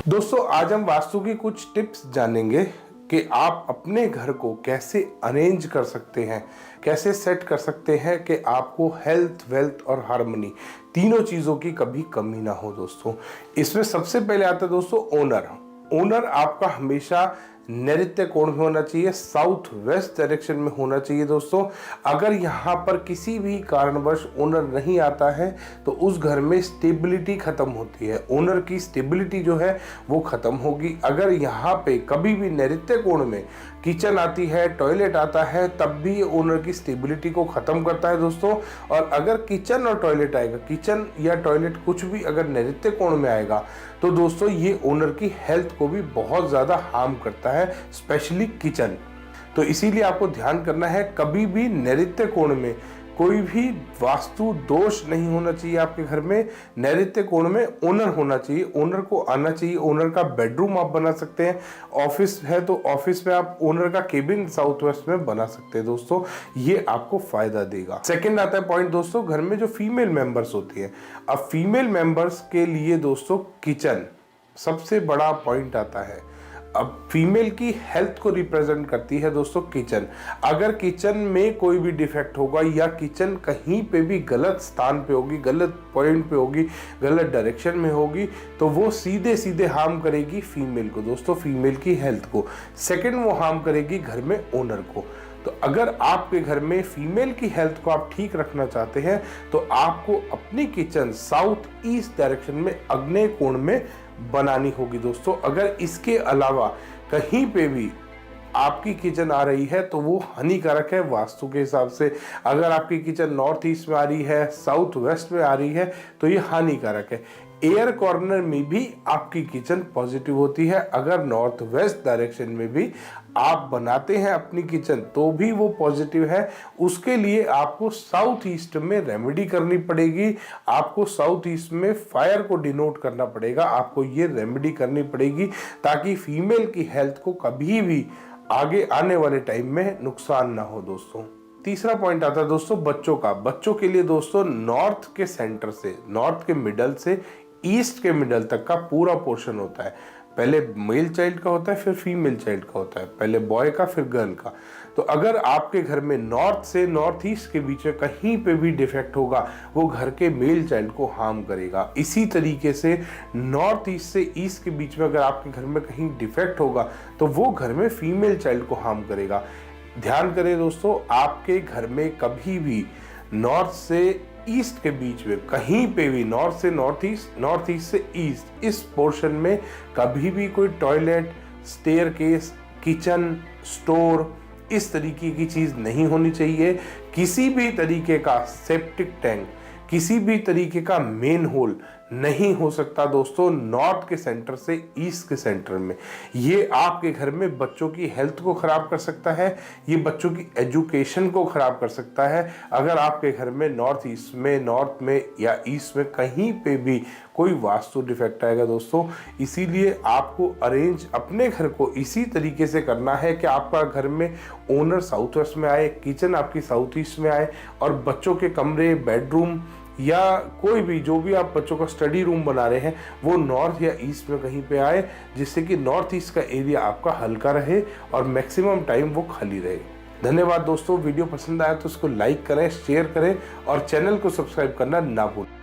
दोस्तों आज हम वास्तु की कुछ टिप्स जानेंगे कि आप अपने घर को कैसे अरेंज कर सकते हैं, कैसे सेट कर सकते हैं कि आपको हेल्थ, वेल्थ और हार्मनी तीनों चीज़ों की कभी कमी ना हो। दोस्तों इसमें सबसे पहले आता है दोस्तों ओनर आपका हमेशा नैऋत्य कोण में होना चाहिए, साउथ वेस्ट डायरेक्शन में होना चाहिए। दोस्तों अगर यहाँ पर किसी भी कारणवश ओनर नहीं आता है तो उस घर में स्टेबिलिटी खत्म होती है, ओनर की स्टेबिलिटी जो है वो खत्म होगी। अगर यहाँ पे कभी भी नैऋत्य कोण में किचन आती है, टॉयलेट आता है, तब भी ये ओनर की स्टेबिलिटी को खत्म करता है दोस्तों। और अगर किचन और टॉयलेट आएगा, किचन या टॉयलेट कुछ भी अगर नैऋत्य कोण में आएगा तो दोस्तों ये ओनर की हेल्थ को भी बहुत ज़्यादा हार्म करता है, स्पेशली किचन। तो इसीलिए आपको ध्यान करना है, कभी भी नैऋत्य कोण में कोई भी वास्तु दोष नहीं होना चाहिए आपके घर में। नैऋत्य कोण में ओनर होना चाहिए, ओनर को आना चाहिए। ओनर का बेडरूम आप बना सकते हैं, ऑफिस है तो ऑफिस में आप ओनर का केबिन साउथ वेस्ट में बना सकते हैं। दोस्तों ये आपको फायदा देगा। सेकंड आता है पॉइंट दोस्तों, घर में जो फीमेल मेंबर्स होती है, अब फीमेल मेंबर्स के लिए दोस्तों किचन सबसे बड़ा पॉइंट आता है। अब फीमेल की हेल्थ को रिप्रेजेंट करती है दोस्तों किचन। अगर किचन में कोई भी डिफेक्ट होगा या किचन कहीं पे भी गलत स्थान पे होगी, गलत पॉइंट पे होगी, गलत डायरेक्शन में होगी, तो वो सीधे सीधे हार्म करेगी फीमेल को दोस्तों, फीमेल की हेल्थ को। सेकंड वो हार्म करेगी घर में ओनर को। तो अगर आपके घर में फीमेल की हेल्थ को आप ठीक रखना चाहते हैं तो आपको अपनी किचन साउथ ईस्ट डायरेक्शन में आग्नेय कोण में बनानी होगी दोस्तों। अगर इसके अलावा कहीं पे भी आपकी किचन आ रही है तो वो हानिकारक है वास्तु के हिसाब से। अगर आपकी किचन नॉर्थ ईस्ट में आ रही है, साउथ वेस्ट में आ रही है तो ये हानिकारक है। एयर कॉर्नर में भी आपकी किचन पॉजिटिव होती है। अगर नॉर्थ वेस्ट डायरेक्शन में भी आप बनाते हैं अपनी किचन तो भी वो पॉजिटिव है। उसके लिए आपको साउथ ईस्ट में रेमेडी करनी पड़ेगी, आपको साउथ ईस्ट में फायर को डिनोट करना पड़ेगा, आपको ये रेमेडी करनी पड़ेगी ताकि फीमेल की हेल्थ को कभी भी आगे आने वाले टाइम में नुकसान ना हो। दोस्तों तीसरा पॉइंट आता है दोस्तों बच्चों का। बच्चों के लिए दोस्तों नॉर्थ के सेंटर से, नॉर्थ के मिडल से ईस्ट के मिडल तक का पूरा पोर्शन होता है। पहले मेल चाइल्ड का होता है, फिर फीमेल चाइल्ड का होता है, पहले बॉय का फिर गर्ल का। तो अगर आपके घर में नॉर्थ से नॉर्थ ईस्ट के बीच में कहीं पे भी डिफेक्ट होगा वो घर के मेल चाइल्ड को हार्म करेगा। इसी तरीके से नॉर्थ ईस्ट से ईस्ट के बीच में अगर आपके घर में कहीं डिफेक्ट होगा तो वो घर में फीमेल चाइल्ड को हार्म करेगा। ध्यान करें दोस्तों, आपके घर में कभी भी नॉर्थ से ईस्ट के बीच में कहीं पे भी, नॉर्थ से नॉर्थ ईस्ट से ईस्ट, इस पोर्शन में कभी भी कोई टॉयलेट, स्टेयरकेस, किचन, स्टोर इस तरीके की चीज नहीं होनी चाहिए। किसी भी तरीके का सेप्टिक टैंक, किसी भी तरीके का मेन होल नहीं हो सकता दोस्तों नॉर्थ के सेंटर से ईस्ट के सेंटर में। ये आपके घर में बच्चों की हेल्थ को खराब कर सकता है, ये बच्चों की एजुकेशन को खराब कर सकता है। अगर आपके घर में नॉर्थ ईस्ट में, नॉर्थ में या ईस्ट में कहीं पे भी कोई वास्तु डिफेक्ट आएगा दोस्तों, इसीलिए आपको अरेंज अपने घर को इसी तरीके से करना है कि आपका घर में ओनर साउथ वेस्ट में आए, किचन आपकी साउथ ईस्ट में आए और बच्चों के कमरे, बेडरूम या कोई भी जो भी आप बच्चों का स्टडी रूम बना रहे हैं वो नॉर्थ या ईस्ट में कहीं पे आए, जिससे कि नॉर्थ ईस्ट का एरिया आपका हल्का रहे और मैक्सिमम टाइम वो खाली रहे। धन्यवाद दोस्तों, वीडियो पसंद आया तो उसको लाइक करें, शेयर करें और चैनल को सब्सक्राइब करना ना भूलें।